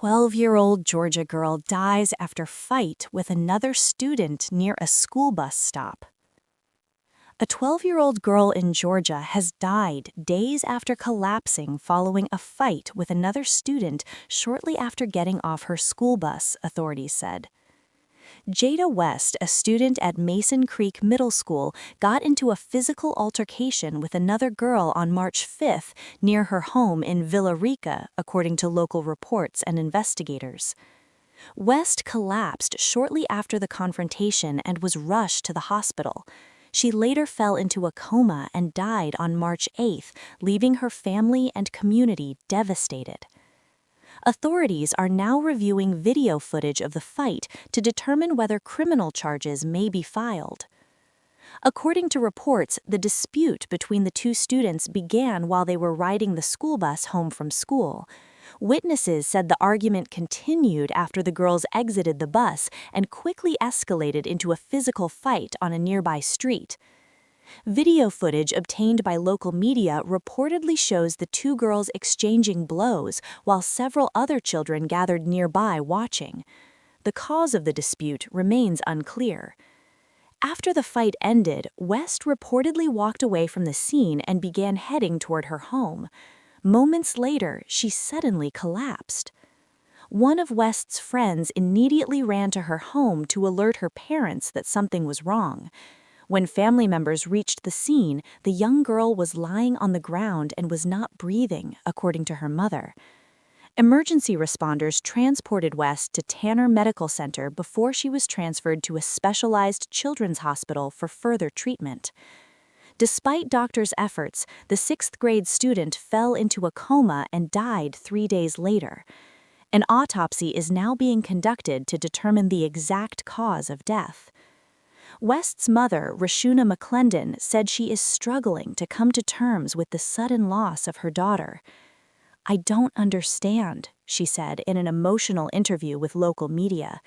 12-year-old Georgia girl dies after fight with another student near a school bus stop. A 12-year-old girl in Georgia has died days after collapsing following a fight with another student shortly after getting off her school bus, authorities said. Jada West, a student at Mason Creek Middle School, got into a physical altercation with another girl on March 5 near her home in Villa Rica, according to local reports and investigators. West collapsed shortly after the confrontation and was rushed to the hospital. She later fell into a coma and died on March 8, leaving her family and community devastated. Authorities are now reviewing video footage of the fight to determine whether criminal charges may be filed. According to reports, the dispute between the two students began while they were riding the school bus home from school. Witnesses said the argument continued after the girls exited the bus and quickly escalated into a physical fight on a nearby street. Video footage obtained by local media reportedly shows the two girls exchanging blows while several other children gathered nearby watching. The cause of the dispute remains unclear. After the fight ended, West reportedly walked away from the scene and began heading toward her home. Moments later, she suddenly collapsed. One of West's friends immediately ran to her home to alert her parents that something was wrong. When family members reached the scene, the young girl was lying on the ground and was not breathing, according to her mother. Emergency responders transported West to Tanner Medical Center before she was transferred to a specialized children's hospital for further treatment. Despite doctors' efforts, the sixth-grade student fell into a coma and died 3 days later. An autopsy is now being conducted to determine the exact cause of death. West's mother, Rashuna McClendon, said she is struggling to come to terms with the sudden loss of her daughter. "I don't understand," she said in an emotional interview with local media.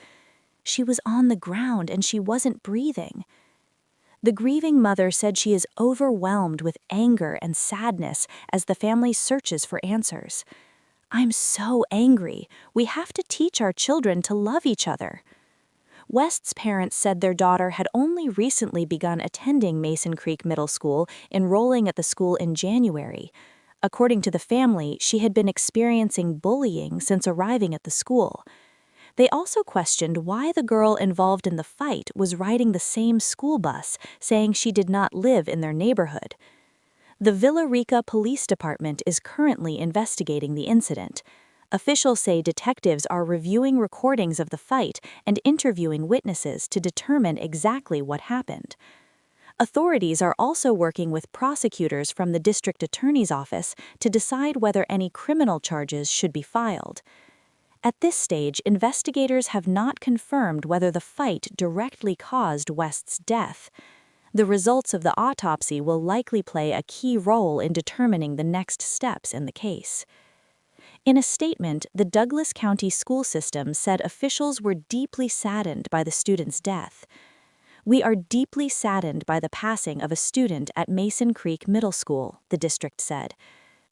"She was on the ground and she wasn't breathing." The grieving mother said she is overwhelmed with anger and sadness as the family searches for answers. "I'm so angry. We have to teach our children to love each other." West's parents said their daughter had only recently begun attending Mason Creek Middle School, enrolling at the school in January. According to the family, she had been experiencing bullying since arriving at the school. They also questioned why the girl involved in the fight was riding the same school bus, saying she did not live in their neighborhood. The Villa Rica Police Department is currently investigating the incident. Officials say detectives are reviewing recordings of the fight and interviewing witnesses to determine exactly what happened. Authorities are also working with prosecutors from the district attorney's office to decide whether any criminal charges should be filed. At this stage, investigators have not confirmed whether the fight directly caused West's death. The results of the autopsy will likely play a key role in determining the next steps in the case. In a statement, the Douglas County school system said officials were deeply saddened by the student's death. "We are deeply saddened by the passing of a student at Mason Creek Middle School," the district said.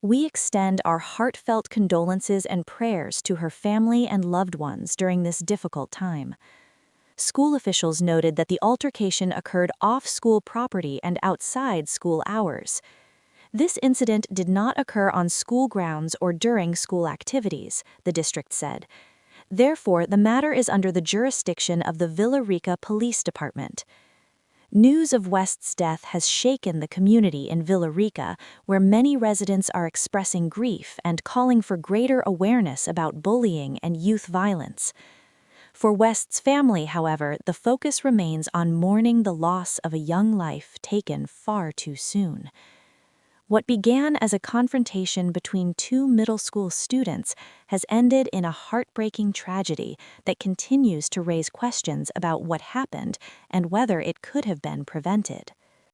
"We extend our heartfelt condolences and prayers to her family and loved ones during this difficult time." School officials noted that the altercation occurred off school property and outside school hours. This incident did not occur on school grounds or during school activities, the district said. Therefore, the matter is under the jurisdiction of the Villa Rica Police Department. News of West's death has shaken the community in Villa Rica, where many residents are expressing grief and calling for greater awareness about bullying and youth violence. For West's family, however, the focus remains on mourning the loss of a young life taken far too soon. What began as a confrontation between two middle school students has ended in a heartbreaking tragedy that continues to raise questions about what happened and whether it could have been prevented.